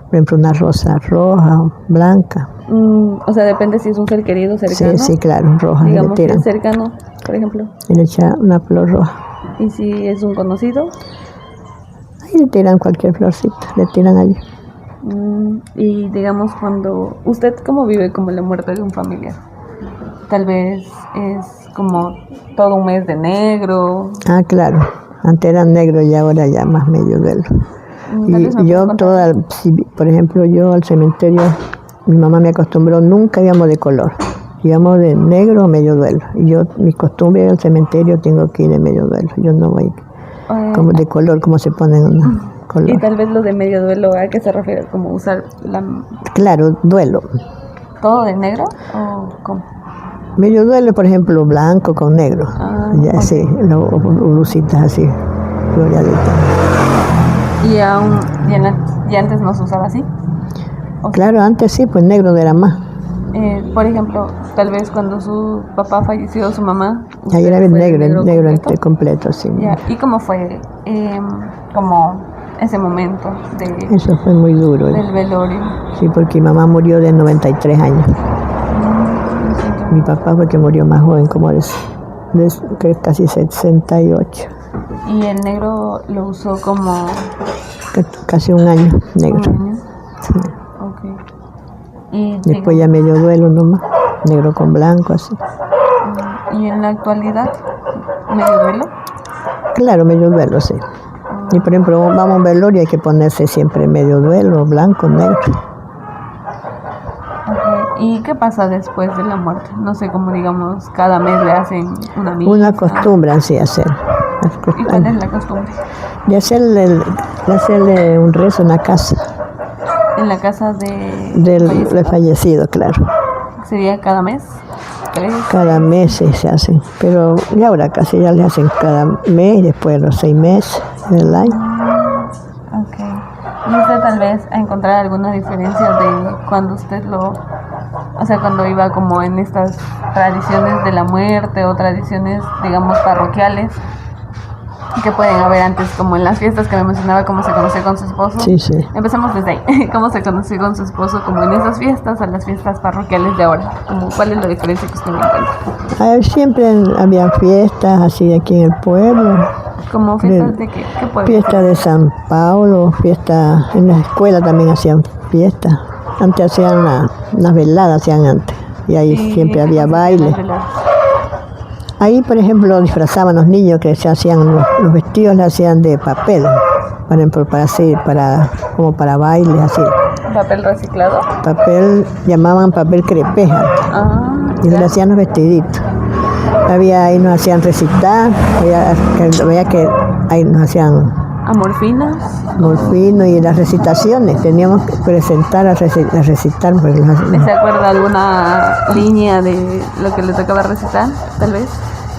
por ejemplo, una rosa roja o blanca. O sea, depende si es un ser querido cercano. Sí, claro, roja. Digamos que es cercano, por ejemplo. Y le echa una flor roja. ¿Y si es un conocido? Ahí le tiran cualquier florcita, le tiran allí. Y digamos cuando, ¿usted cómo vive como la muerte de un familiar? Tal vez es como todo un mes de negro. Claro, antes era negro y ahora ya más medio velo. Y yo por ejemplo, yo al cementerio, mi mamá me acostumbró, nunca íbamos de color, íbamos de negro o medio duelo. Y yo, mi costumbre al cementerio, tengo que ir de medio duelo, yo no voy como de color, como se pone en color. Y tal vez lo de medio duelo, ¿a qué se refiere? ¿Como usar Claro, duelo. ¿Todo de negro o cómo? Medio duelo, por ejemplo, blanco con negro. Ya okay. Sí, blusitas así, floreaditas. ¿Y aún ya antes no se usaba así? O Claro, antes sí, pues negro no era más. por ejemplo, tal vez cuando su papá falleció, su mamá. Ahí era ¿usted fue negro, de negro completo? completo, sí. Ya. ¿Y cómo fue como ese momento Eso fue muy duro. del velorio? Sí, porque mi mamá murió de 93 años. Lo siento. Mi papá fue que murió más joven, como de casi 68. Y el negro lo usó como Casi un año negro. un año. Sí. Okay. Y, Después ya medio duelo nomás, negro con blanco, así. y en la actualidad, medio duelo. Claro, medio duelo, sí. Y por ejemplo, vamos a un velorio, hay que ponerse siempre medio duelo, blanco, negro. Okay. ¿Y qué pasa después de la muerte? No sé, como digamos, cada mes le hacen una misa. Una costumbre así hacer. ¿Y cuál es la costumbre? De hacerle un rezo en la casa En la casa del del fallecido, claro. ¿Sería cada mes? ¿3? Cada mes se hacen, pero ya ahora casi ya le hacen cada mes, después de los 6 meses del año. Ok. ¿Y usted tal vez ha encontrado alguna diferencia de cuando usted o sea, cuando iba como en estas tradiciones de la muerte o tradiciones, digamos, parroquiales, que pueden haber antes, como en las fiestas que me mencionaba, cómo se conoció con su esposo? Sí, sí. Empezamos desde ahí. ¿Cómo se conoció con su esposo como en esas fiestas a las fiestas parroquiales de ahora? Como, ¿cuál es la diferencia que usted me encuentra? Siempre había fiestas así aquí en el pueblo. ¿Como fiestas de qué? ¿Qué pueblo? Fiesta de San Paulo, fiesta en la escuela también hacían fiestas. Antes hacían las veladas, hacían antes. Y ahí siempre había baile. Ahí, por ejemplo, disfrazaban los niños que se hacían, los vestidos le hacían de papel, por ejemplo, como para bailes, así. ¿Papel reciclado? Papel, llamaban papel crepeja, y se le hacían los vestiditos. Ahí nos hacían recitar, había que ahí nos hacían ¿Amorfinas? morfino y las recitaciones, teníamos que presentar a recitar. Porque ¿Se acuerda alguna línea de lo que le tocaba recitar, tal vez?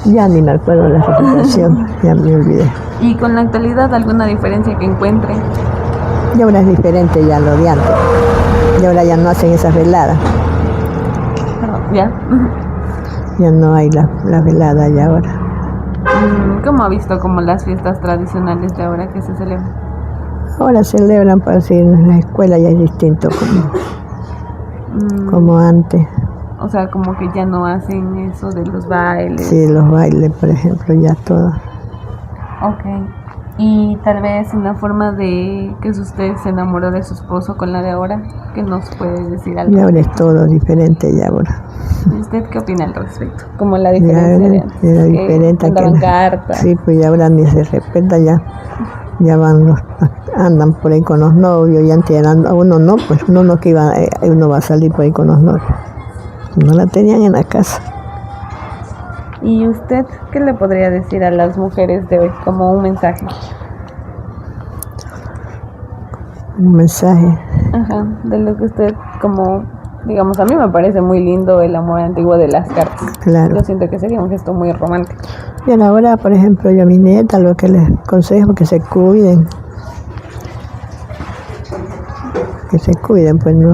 Ya ni me acuerdo de la recitación, ya me olvidé. ¿Y con la actualidad alguna diferencia que encuentre? Y ahora es diferente ya lo de antes. Y ahora ya no hacen esas veladas. Perdón, ¿ya? Ya no hay la velada ya ahora. ¿Cómo ha visto como las fiestas tradicionales de ahora que se celebran? Ahora celebran, para decir, en la escuela ya es distinto como antes. O sea, como que ya no hacen eso de los bailes. Sí, los bailes, por ejemplo, ya todo. Ok. Y tal vez una forma de que usted se enamoró de su esposo con la de ahora, que nos puede decir algo. Y ahora es todo diferente ya ahora. ¿Y usted qué opina al respecto? Como la diferencia de antes. Era diferente. Mandaban cartas. Sí, pues ya ahora ni se respeta ya. Ya andan por ahí con los novios, y antes uno no, pues uno que uno va a salir por ahí con los novios. No la tenían en la casa. ¿Y usted qué le podría decir a las mujeres de hoy como un mensaje? Un mensaje. Ajá, de lo que usted como, digamos, a mí me parece muy lindo el amor antiguo de las cartas. Claro. Yo siento que sería un gesto muy romántico. Y ahora, por ejemplo, yo a mi nieta lo que les aconsejo que se cuiden. Que se cuiden, pues no.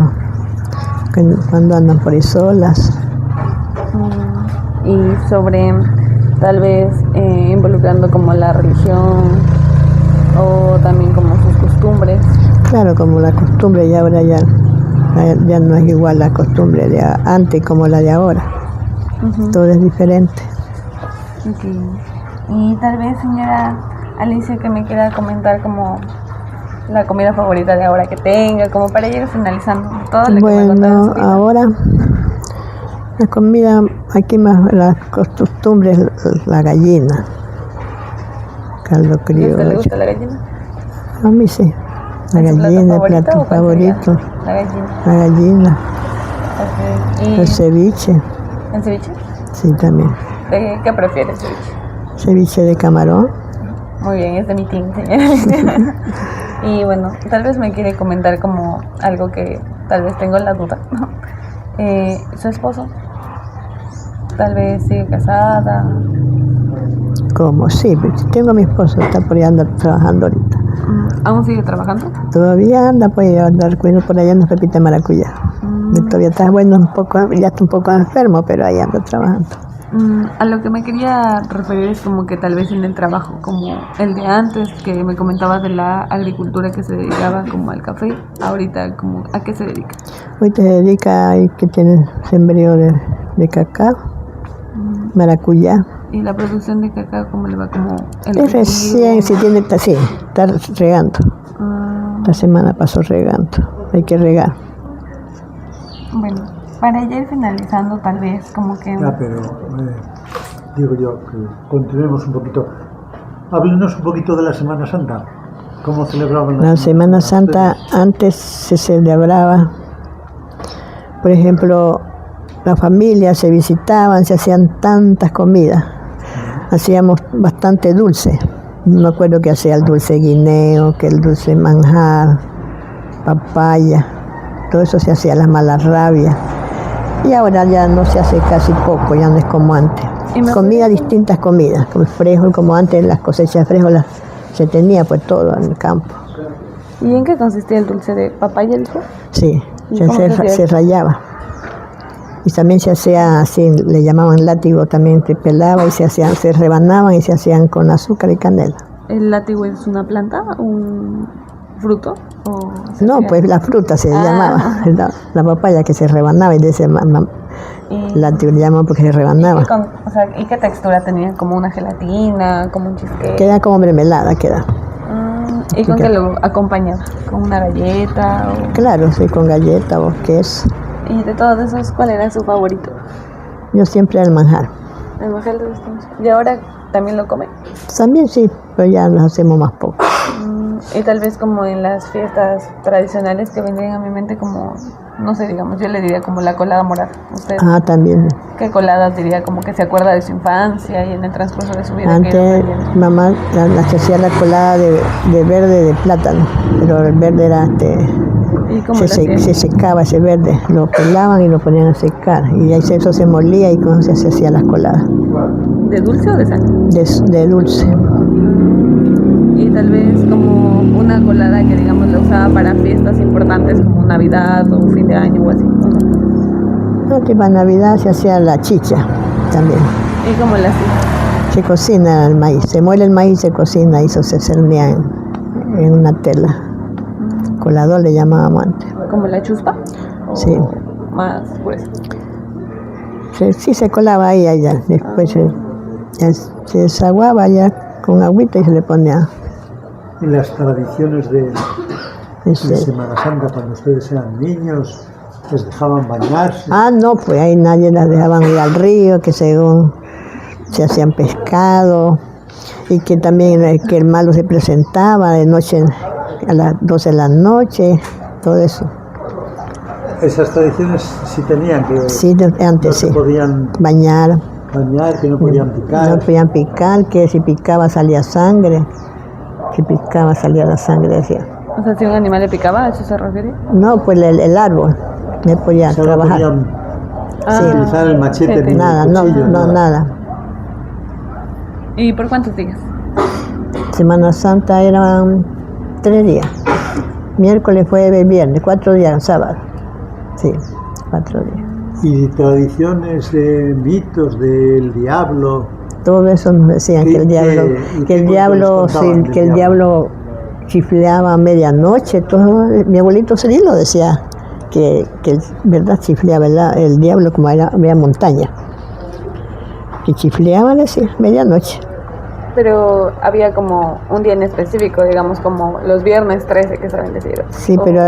Cuando andan por ahí solas. Y sobre tal vez involucrando como la religión o también como sus costumbres. Claro, como la costumbre ya ahora ya no es igual la costumbre de antes como la de ahora. Todo es diferente. Okay. Y tal vez, señora Alicia, que me quiera comentar como la comida favorita de ahora que tenga, como para ir finalizando todo lo que me contaron en su vida. Ahora la comida, aquí más las costumbres, la gallina, caldo ¿A usted criollo. le gusta la gallina? A mí sí, la ¿Es su gallina, plato plato o cuál sería? favorito, La gallina. la gallina, Okay. ¿Y el ceviche, el ceviche? sí también, ¿Qué prefiere el ceviche? ceviche de camarón. Muy bien, es de mi team, señora. Y bueno, tal vez me quiere comentar como algo que tal vez tengo la duda, ¿no? ¿Su esposo? Tal vez sigue casada. Como sí, tengo a mi esposo, está por ahí, anda trabajando ahorita. ¿Aún sigue trabajando? Todavía anda, pues andar cuidando por allá, no repite maracuyá. Todavía está bueno, un poco, ya está un poco enfermo, pero ahí anda trabajando. A lo que me quería referir es como que tal vez en el trabajo, como el de antes, que me comentabas de la agricultura que se dedicaba como al café, ahorita como ¿a qué se dedica? Hoy te dedica a que tiene sembrío de cacao, maracuyá. ¿Y la producción de cacao cómo le va? Como el Es recién, si tiene, sí, está regando. La semana pasó regando, hay que regar. Bueno, para ya ir finalizando tal vez como que... Ya, pero digo yo que continuemos un poquito. Háblenos un poquito de la Semana Santa. ¿Cómo celebraban la Semana Santa? Antes se celebraba, por ejemplo, las familias se visitaban, se hacían tantas comidas. Hacíamos bastante dulce. Me acuerdo que hacía el dulce guineo, que el dulce manjar, papaya, todo eso se hacía, las malas rabias. Y ahora ya no se hace casi poco, ya no es como antes. Comida, distintas comidas, como frijol, como antes las cosechas de frijol se tenía pues todo en el campo. ¿Y en qué consistía el dulce de papaya, dijo? Sí, se rayaba. Y también se hacía así, le llamaban látigo, también se pelaba y se rebanaban y se hacían con azúcar y canela. ¿El látigo es una planta, un fruto? ¿O no, pues la fruta se llamaba, la papaya que se rebanaba y de ese látigo le llamaban porque se rebanaba. ¿Y qué textura tenía? ¿Como una gelatina, como un cheesecake? Queda como mermelada, queda. ¿Y con qué lo acompañaba? ¿Con una galleta? O... Claro, sí, con galleta o queso. ¿Y de todos esos, cuál era su favorito? Yo siempre el manjar. ¿El manjar de gusta mucho? ¿Y ahora también lo come? También sí, pero ya lo hacemos más poco. Y tal vez como en las fiestas tradicionales que vendrían a mi mente como, no sé, digamos, yo le diría como la colada morada. ¿Usted también. qué coladas diría? Como que se acuerda de su infancia y en el transcurso de su vida. Antes mamá la hacía la colada de verde de plátano, pero el verde era ¿Y cómo se secaba ese verde, lo pelaban y lo ponían a secar y ahí eso se molía y con eso se hacía las coladas. ¿De dulce o de sal? De dulce. Y tal vez como una colada que digamos la usaba para fiestas importantes como Navidad o fin de año o así. No, que para Navidad se hacía la chicha también. ¿Y cómo la hacía? Se cocina el maíz, se muele el maíz, se cocina y eso se cernía en una tela. Colador le llamábamos antes. ¿Como la chuspa? Sí. Más gruesa. Sí, se colaba ahí allá. Después se desaguaba ya con agüita y se le ponía. Y las tradiciones de Semana Santa, cuando ustedes eran niños, les dejaban bañarse. No, pues ahí nadie las dejaban ir al río, que según se hacían pescado y que también que el malo se presentaba de noche a las 12 de la noche, todo eso. Esas tradiciones sí tenían que... Sí, antes no sí. Se podían bañar, que no podían picar. No podían picar, que si picaba salía sangre. Si picaba salía la sangre, decía. O sea, si un animal le picaba, ¿a eso se refiere? No, pues el árbol, no podía trabajar. No podían utilizar el machete ni nada, el cuchillo, nada. ¿Y por cuántos días? Semana Santa eran 3 días. Miércoles, jueves, viernes, 4 días, sábado. Sí, 4 días. Y tradiciones, mitos del diablo. Todo eso nos decían que el diablo chifleaba a medianoche. Todo, mi abuelito Celi lo decía que verdad chifleaba el diablo como había montaña. Que chifleaba, decía, medianoche. Pero había como un día en específico, digamos como los viernes 13 que se bendecieron. Sí, pero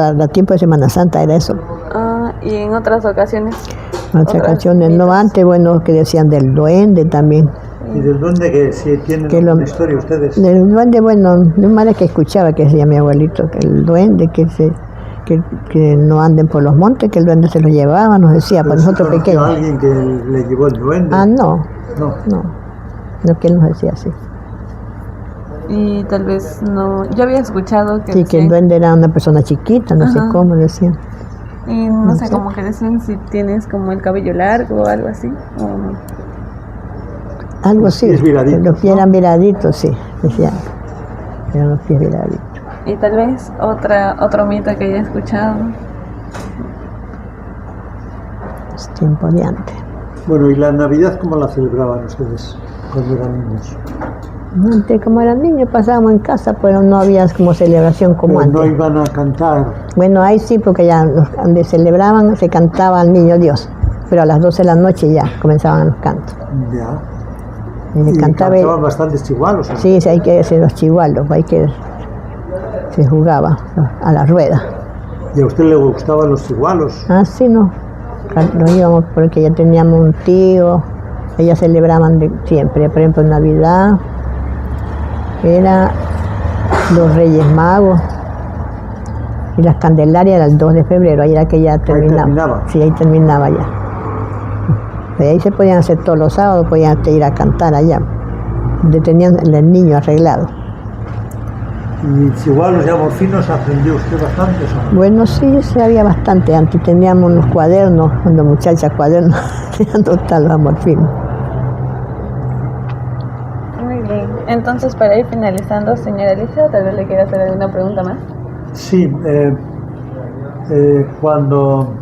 a tiempo de Semana Santa era eso. ¿Y en otras ocasiones? En otras ocasiones, no antes, bueno, que decían del duende también. ¿Y del duende que si tienen una historia ustedes? Del duende, bueno, no más que escuchaba que decía mi abuelito, que el duende, que no anden por los montes, que el duende se los llevaba, nos decía, para nosotros pequeños. ¿Alguien que le llevó el duende? No, que él nos decía así. Y tal vez no, yo había escuchado que... Sí, que el duende era una persona chiquita, no sé cómo decían. Y no sé, como que decían si tienes como el cabello largo o algo así, o no. Algo así, los pies eran viraditos, sí, decían. eran los pies viraditos. Y tal vez otro mito que haya escuchado. Es tiempo de antes. Bueno, ¿y la Navidad cómo la celebraban ustedes cuando eran niños? Antes, como eran niños, pasábamos en casa, pero no había como celebración como Pero antes. no iban a cantar. Bueno, ahí sí, porque ya donde celebraban se cantaba al niño Dios, pero a las 12 de la noche ya comenzaban los cantos. Ya. Y se Y cantaba, cantaban bastantes chigualos. ¿O no? sí, hay que hacer los chihualos, se jugaba a la rueda. ¿Y a usted le gustaban los chigualos? Ah, sí, no. Nos íbamos porque ya teníamos un tío, ellas celebraban siempre, por ejemplo, Navidad, era los Reyes Magos, y las Candelarias era el 2 de febrero, ahí era que ya terminaba. terminaba. Sí, ahí terminaba ya. Y ahí se podían hacer todos los sábados, podían ir a cantar allá, donde tenían el niño arreglado. ¿Y chigualos y amorfinos aprendió usted bastante? ¿O no? Bueno, sí, se había bastante. Antes teníamos unos cuadernos, cuando muchachas cuadernos, ¿dónde están los amorfinos? Muy bien. Entonces, para ir finalizando, señora Alicia, tal vez le quiera hacer alguna pregunta más. Sí, cuando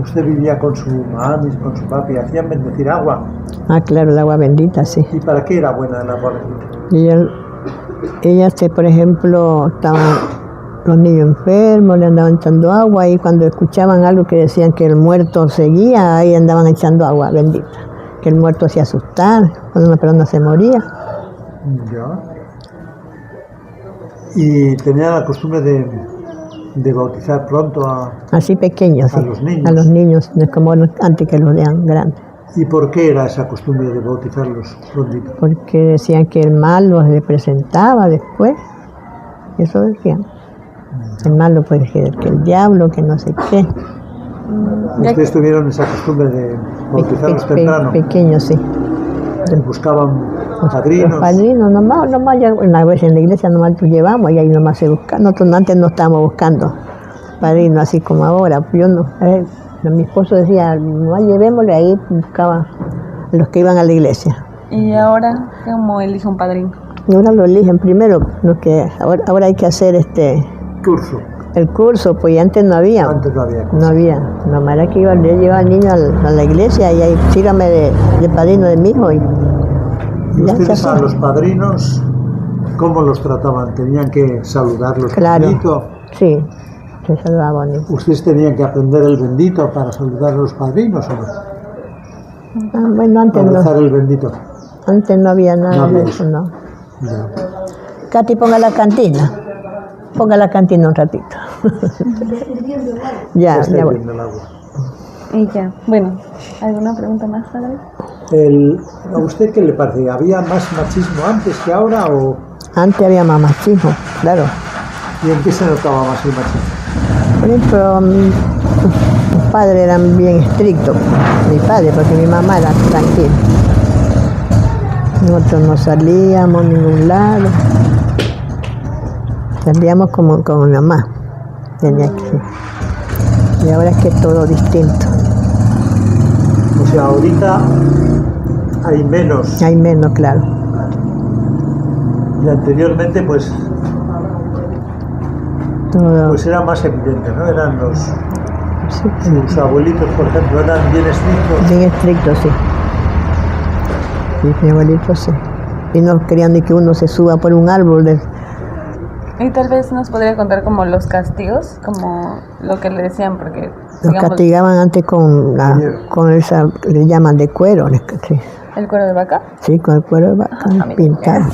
usted vivía con su mami, con su papi, hacían bendecir agua. Ah, claro, el agua bendita, sí. ¿Y para qué era buena el agua bendita? Y ellas, por ejemplo, estaban los niños enfermos, le andaban echando agua, y cuando escuchaban algo que decían que el muerto seguía, ahí andaban echando agua bendita. Que el muerto hacía asustar cuando una persona se moría. Ya. Y tenían la costumbre de bautizar pronto a... Así pequeños, ¿A sí. los niños? A los niños, no es como antes que los dean grandes. ¿Y por qué era esa costumbre de bautizarlos prontito? Porque decían que el mal los representaba después. Eso decían. El mal puede ser que el diablo, que no sé qué. ¿Ustedes tuvieron esa costumbre de bautizarlos temprano? Pequeños, sí. ¿Buscaban Los padrinos? padrinos, nomás ya una vez en la iglesia nomás los llevamos y ahí nomás se busca. Nosotros antes no estábamos buscando padrinos así como ahora. Yo no, mi esposo decía, nomás llevémosle, ahí buscaba los que iban a la iglesia. ¿Y ahora cómo elige un padrino? Y ahora lo eligen primero, ahora hay que hacer Curso. el curso, pues antes no había. Antes no había curso. No había, nomás era que llevaba al niño a la iglesia y ahí sígame de padrino de mi hijo. ¿Y ya se ustedes a hacía. los padrinos cómo los trataban? ¿Tenían que saludarlos Claro. bendito? Sí, se saludaba bonito. ¿Ustedes tenían que aprender el bendito para saludar a los padrinos o no? Ah, bueno, Para rezar el bendito. antes no había nada No había de eso, no. Ya. Katy, ponga la cantina. Ponga la cantina un ratito. ya Está voy. hirviendo el agua. Y ya. Bueno, ¿alguna pregunta más, padre? ¿A usted qué le parece? ¿Había más machismo antes que ahora o Antes había más machismo, claro. y en qué se notaba más el machismo? Por ejemplo, mis padres eran bien estrictos. Mi padre, porque mi mamá era tranquila. Nosotros no salíamos a ningún lado. Salíamos como mi mamá. Tenía que. Y ahora es que es todo distinto. O sea, ahorita hay menos. Hay menos, claro. Y anteriormente pues Todo. era más evidente, ¿no? Eran Sí, sus abuelitos, por ejemplo, eran bien estrictos. bien estrictos, sí. Sí, mi abuelito sí. Y no querían ni que uno se suba por un árbol. Y tal vez nos podría contar como los castigos, como lo que le decían, porque Los digamos, castigaban antes con esa, le llaman de cuero. Sí, el cuero de vaca. sí, con el cuero de vaca mira. pintado.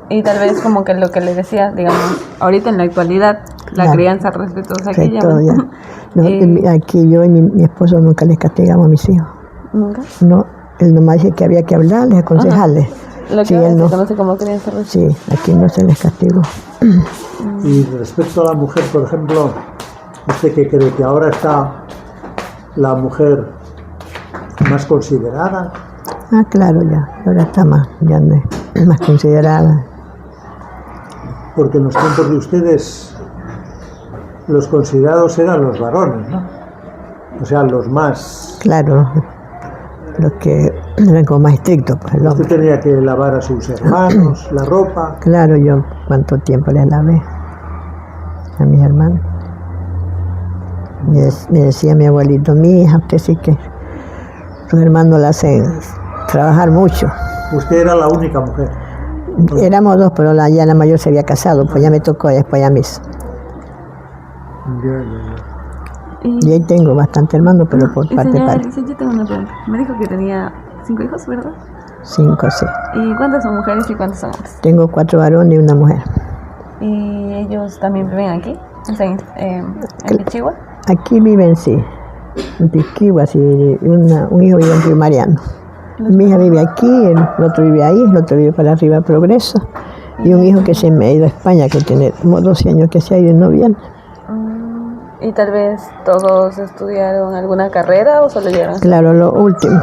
Y tal vez como que lo que le decía, digamos, ahorita en la actualidad, la Claro. crianza respetuosa que Sí, todo llaman. ya. No, aquí yo y mi esposo nunca les castigamos a mis hijos. ¿Nunca? No, él nomás dice que había que hablarles, aconsejarles. Lo que Sí, ahora él se no. conoce como crianza respetuosa. Sí, aquí no se les castigó. Y respecto a la mujer, por ejemplo, ¿usted qué cree? ¿Que ahora está la mujer más considerada? Ah, claro, ya. Ahora está ya no es más considerada. Porque en los tiempos de ustedes los considerados eran los varones, ¿no? O sea, los más... Claro, los que eran como más estrictos, pues el Usted hombre. tenía que lavar a sus hermanos, la ropa. Claro, yo cuánto tiempo les lavé a mis hermanos. Me decía mi abuelito, mi hija, usted sí que sus hermanos la hacen trabajar mucho. Usted era la única mujer. Éramos dos, pero ya la mayor se había casado, pues ya me tocó después a mí. Y ahí tengo bastante hermanos, pero por parte señora parte. Alicia, yo tengo una pregunta. Me dijo que tenía 5 hijos, ¿verdad? 5, sí. ¿Y cuántas son mujeres y cuántos son hombres? Tengo 4 varones y una mujer. ¿Y ellos también viven aquí? O sea, en Pichigua. Aquí viven, sí, en Pichigua, sí, un hijo vive en Río Mariano. Mi hija vive aquí, el otro vive ahí, el otro vive para arriba Progreso. Y un hijo que se me ha ido a España, que tiene como 12 años que se ha ido y no viene. ¿Y tal vez todos estudiaron alguna carrera o solo llegaron? Claro, lo último.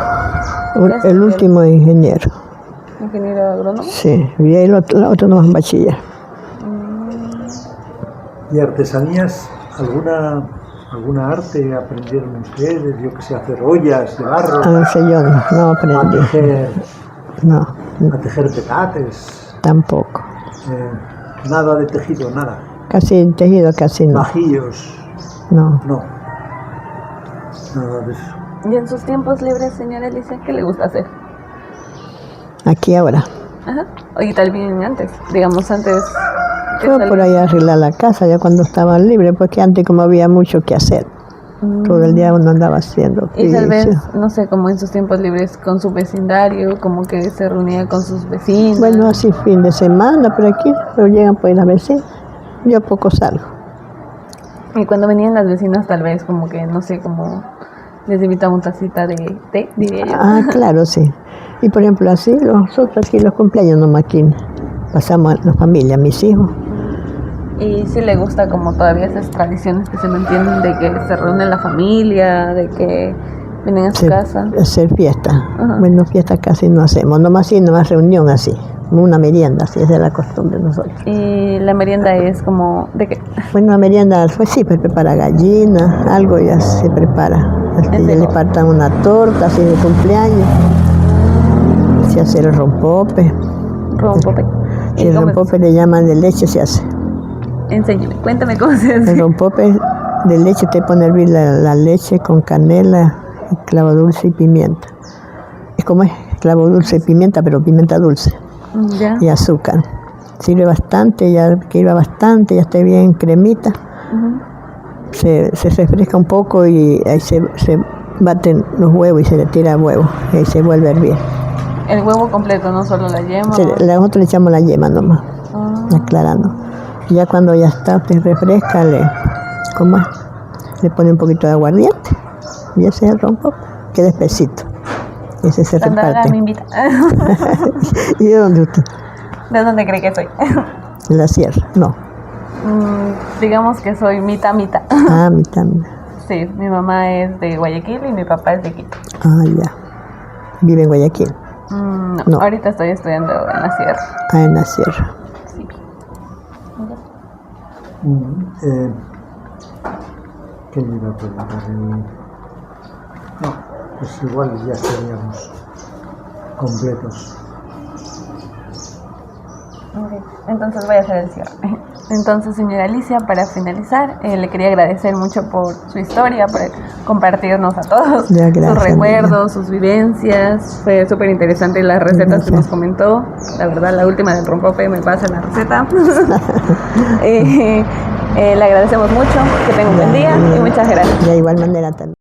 El último es ingeniero. ¿Ingeniero agrónomo? Sí, y el otro no es bachiller. ¿Y artesanías? ¿Alguna arte aprendieron ustedes? Yo que sé, hacer ollas de barro, No sé, yo no aprendí. No, a tejer petates, tampoco. nada de tejido, nada. Casi tejido, casi no. Bajillos, No. no. Nada de eso. ¿Y en sus tiempos libres, señora Alicia, qué le gusta hacer? Aquí ahora. Ajá. Y tal vez antes, digamos antes. Fue por ahí a arreglar la casa, ya cuando estaba libre, porque antes como había mucho que hacer. Todo el día uno andaba haciendo. Y tal vez, oficio. no sé, como en sus tiempos libres con su vecindario, como que se reunía con sus vecinos. Bueno, así fin de semana, pero aquí pero llegan pues las vecinas. Yo poco salgo. Y cuando venían las vecinas, tal vez como que, no sé, como les invitaba una tacita de té, diría yo. Ah, claro, sí. Y por ejemplo, así, nosotros aquí los cumpleaños nomás aquí pasamos a la familia, mis hijos. Y sí le gusta como todavía esas tradiciones que se mantienen de que se reúne la familia, de que vienen a su casa. Hacer fiesta. Ajá. Bueno, fiesta casi no hacemos, nomás reunión así, como una merienda, así esa es la costumbre de nosotros. Y la merienda es como, ¿de qué? Bueno, la merienda, pues sí, pues prepara gallina, algo ya se prepara. Ya le partan una torta así de cumpleaños. Se hace el rompope. Rompope. Si el rompope le llaman de leche, se hace. Enséñeme, cuéntame cómo se hace. El rompope de leche te pone a hervir la leche con canela, clavo dulce y pimienta. Es como es clavo dulce y pimienta, pero pimienta dulce. Ya. Y azúcar. Sirve bastante, ya que iba bastante, ya está bien cremita. Se refresca un poco y ahí se baten los huevos y se le tira huevo. Y ahí se vuelve a hervir. El huevo completo, no solo la yema. Nosotros le echamos la yema nomás, aclarando. Y ya cuando ya está, se refresca, le pone un poquito de aguardiente. Y ese es el rompope, queda espesito. Ese se reparte. Me invita. ¿Y de dónde usted? ¿De dónde cree que soy? En la sierra, no. Digamos que soy mitad. Ah, mitad. Sí, mi mamá es de Guayaquil y mi papá es de Quito. Ah, ya. Vive en Guayaquil. No, ahorita estoy estudiando en la sierra. Ah, en la sierra. Sí. ¿Qué le iba a preguntar? No, pues igual ya estaríamos completos. Okay. Entonces voy a hacer el cierre. Entonces, señora Alicia, para finalizar, le quería agradecer mucho por su historia, por compartirnos a todos Ya, gracias, sus recuerdos, sus vivencias. Fue súper interesante las recetas que nos comentó. La verdad, la última del rompope me pasa la receta. Le agradecemos mucho, que tenga un buen día y muchas gracias. De igual manera también.